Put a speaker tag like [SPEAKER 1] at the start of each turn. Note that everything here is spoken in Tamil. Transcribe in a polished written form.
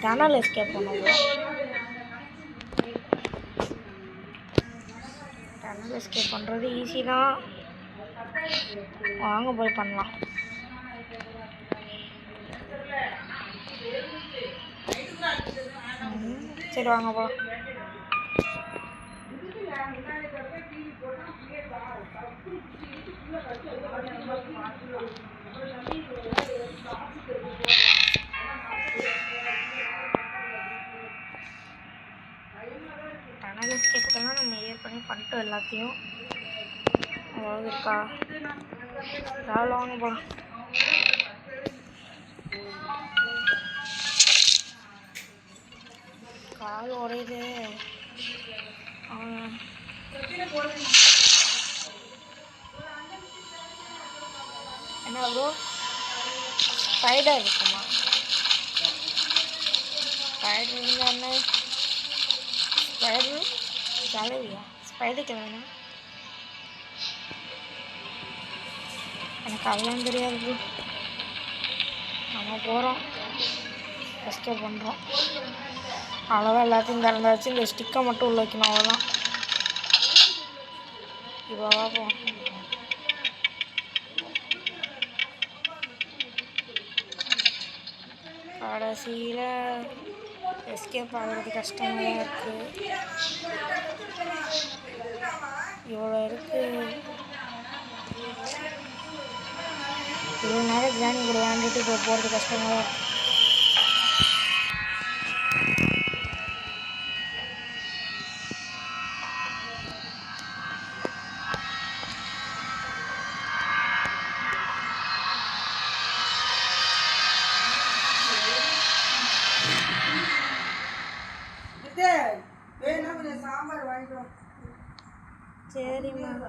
[SPEAKER 1] டனல் எஸ்கேப் பண்ணுவோம். டனல் எஸ்கேப் பண்ணுறது ஈஸி தான், வாங்க போய் பண்ணலாம். சரி வாங்க போகலாம். டனல் எஸ்கேப்புக்கெல்லாம் நம்ம ஏற்கனவே பண்ணிட்டோம் எல்லாத்தையும். அதாவது இருக்கா அதாவது வாங்க போகலாம். கால் உடையுது. என்ன ப்ரோ, ஸ்பைடர் இருக்குமா? ஸ்பைடர் இருந்தால் என்ன? ஸ்பைடர் கிளவியா? ஸ்பைடர் கிளவினா எனக்கு அதெல்லாம் தெரியாது ப்ரோ. நம்ம போகிறோம், எஸ்கேப் பண்ணுறோம், அவ்வளோதான். எல்லாத்தையும் திறந்தாச்சு, இந்த ஸ்டிக்கை மட்டும் உள்ள வைக்கணும், அவ்வளோதான். இப்போ பார்ப்போம். கடைசியில் எஸ்கேப் ஆகிறது கஷ்டமாக இருக்குது. இவ்வளோ இருக்குது. இவ்வளோ நேரம் கிராணி கூட வாங்கிட்டு இப்போ போகிறது கஷ்டமாக தான் இருக்குது. சரிம்மா.